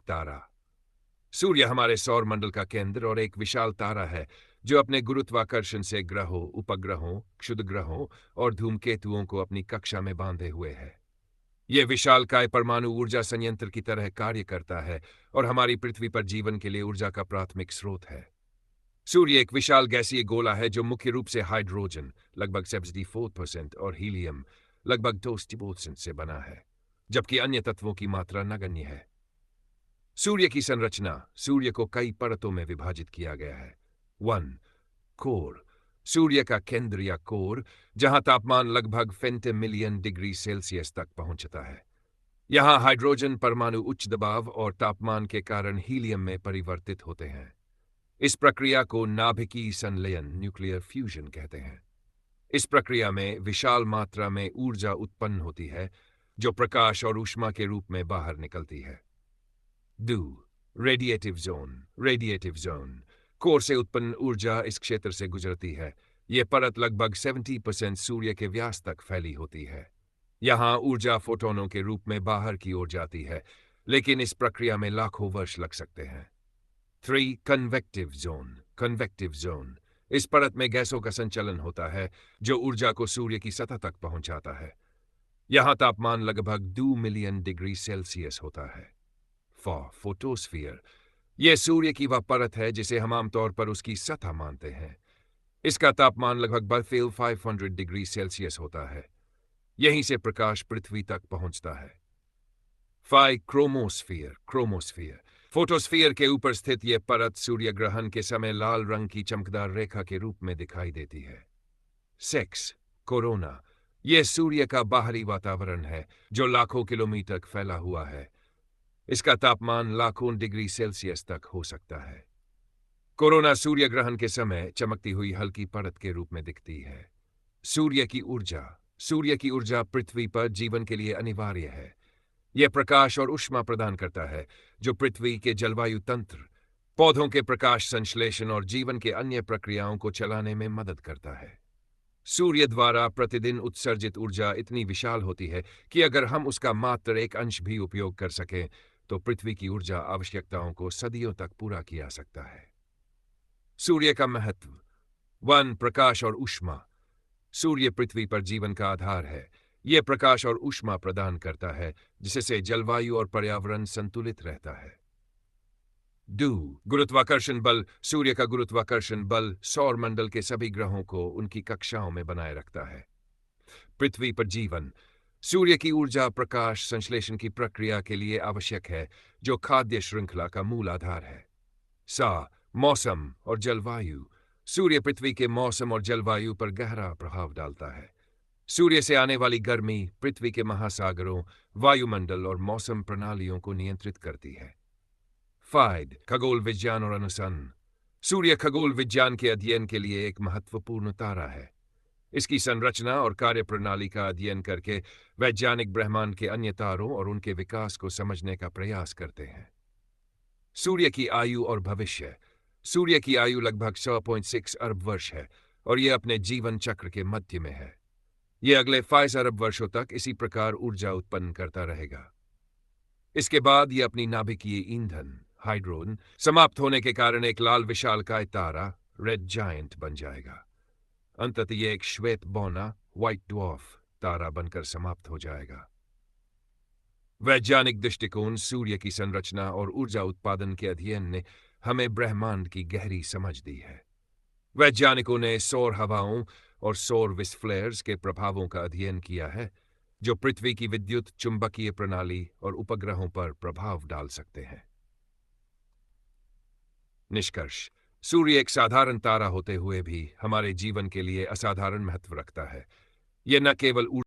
तारा। सूर्य हमारे सौर मंडल का केंद्र और एक विशाल तारा है जो अपने गुरुत्वाकर्षण से ग्रहों, उपग्रहों, क्षुद्रग्रहों और धूमकेतुओं को अपनी कक्षा में बांधे हुए है। यह विशालकाय परमाणु ऊर्जा संयंत्र की तरह कार्य करता है और हमारी पृथ्वी पर जीवन के लिए ऊर्जा का प्राथमिक स्रोत है। सूर्य एक विशाल गैसीय गोला है जो मुख्य रूप से हाइड्रोजन लगभग 74% और हीलियम लगभग 2% से बना है, जबकि अन्य तत्वों की मात्रा नगण्य है। सूर्य की संरचना। सूर्य को कई परतों में विभाजित किया गया है। 1. कोर। सूर्य का केंद्र या कोर, जहां तापमान लगभग 50 मिलियन डिग्री सेल्सियस तक पहुंचता है। यहां हाइड्रोजन परमाणु उच्च दबाव और तापमान के कारण हीलियम में परिवर्तित होते हैं। इस प्रक्रिया को नाभिकीय संलयन न्यूक्लियर फ्यूजन कहते हैं। इस प्रक्रिया में विशाल मात्रा में ऊर्जा उत्पन्न होती है जो प्रकाश और ऊष्मा के रूप में बाहर निकलती है। 2. Radiative zone. Radiative zone core से उत्पन्न ऊर्जा इस क्षेत्र से गुजरती है। यह परत लगभग 70% सूर्य के व्यास तक फैली होती है। यहां ऊर्जा फोटोनों के रूप में बाहर की ओर जाती है, लेकिन इस प्रक्रिया में लाखों वर्ष लग सकते हैं। 3. Convective zone. कन्वेक्टिव जोन इस परत में गैसों का संचलन होता है जो ऊर्जा को सूर्य की सतह तक पहुंचाता है। यहां तापमान लगभग 2 मिलियन डिग्री सेल्सियस होता है। 4. फोटोस्फीयर। यह सूर्य की वह परत है जिसे हम आमतौर पर उसकी सतह मानते हैं। इसका तापमान लगभग 500 डिग्री सेल्सियस होता है। यहीं से प्रकाश पृथ्वी तक पहुंचता है। 5. क्रोमोस्फीयर। क्रोमोस्फीयर फोटोस्फीयर के ऊपर स्थित यह परत सूर्य ग्रहण के समय लाल रंग की चमकदार रेखा के रूप में दिखाई देती है। 6. कोरोना। यह सूर्य का बाहरी वातावरण है जो लाखों किलोमीटर फैला हुआ है। इसका तापमान लाखों डिग्री सेल्सियस तक हो सकता है। कोरोना सूर्य ग्रहण के समय चमकती हुई हल्की परत के रूप में दिखती है। सूर्य की ऊर्जा। सूर्य की ऊर्जा पृथ्वी पर जीवन के लिए अनिवार्य है। यह प्रकाश और ऊष्मा प्रदान करता है जो पृथ्वी के जलवायु तंत्र, पौधों के प्रकाश संश्लेषण और जीवन के अन्य प्रक्रियाओं को चलाने में मदद करता है। सूर्य द्वारा प्रतिदिन उत्सर्जित ऊर्जा इतनी विशाल होती है कि अगर हम उसका मात्र एक अंश भी उपयोग कर सकें तो पृथ्वी की ऊर्जा आवश्यकताओं को सदियों तक पूरा किया सकता है। सूर्य का महत्व। 1. प्रकाश और ऊष्मा। सूर्य पृथ्वी पर जीवन का आधार है। यह प्रकाश और ऊष्मा प्रदान करता है जिससे जलवायु और पर्यावरण संतुलित रहता है। 2. गुरुत्वाकर्षण बल। सूर्य का गुरुत्वाकर्षण बल सौर मंडल के सभी ग्रहों को उनकी कक्षाओं में बनाए रखता है। पृथ्वी पर जीवन। सूर्य की ऊर्जा प्रकाश संश्लेषण की प्रक्रिया के लिए आवश्यक है जो खाद्य श्रृंखला का मूल आधार है। मौसम और जलवायु। सूर्य पृथ्वी के मौसम और जलवायु पर गहरा प्रभाव डालता है। सूर्य से आने वाली गर्मी पृथ्वी के महासागरों, वायुमंडल और मौसम प्रणालियों को नियंत्रित करती है। 5. खगोल विज्ञान और अनुसंधान। सूर्य खगोल विज्ञान के अध्ययन के लिए एक महत्वपूर्ण तारा है। इसकी संरचना और कार्यप्रणाली का अध्ययन करके वैज्ञानिक ब्रह्मांड के अन्य तारों और उनके विकास को समझने का प्रयास करते हैं। सूर्य की आयु और भविष्य। सूर्य की आयु लगभग 100.6 अरब वर्ष है और यह अपने जीवन चक्र के मध्य में है। यह अगले 5 अरब वर्षों तक इसी प्रकार ऊर्जा उत्पन्न करता रहेगा। इसके बाद यह अपनी नाभिकीय ईंधन हाइड्रोजन समाप्त होने के कारण एक लाल विशालकाय तारा रेड जायंट बन जाएगा। अंततः यह एक श्वेत बौना व्हाइट ड्वार्फ तारा बनकर समाप्त हो जाएगा। वैज्ञानिक दृष्टिकोण। सूर्य की संरचना और ऊर्जा उत्पादन के अध्ययन ने हमें ब्रह्मांड की गहरी समझ दी है। वैज्ञानिकों ने सौर हवाओं और सौर विस्फ्लेयर्स के प्रभावों का अध्ययन किया है जो पृथ्वी की विद्युत चुंबकीय प्रणाली और उपग्रहों पर प्रभाव डाल सकते हैं। निष्कर्ष। सूर्य एक साधारण तारा होते हुए भी हमारे जीवन के लिए असाधारण महत्व रखता है। यह न केवल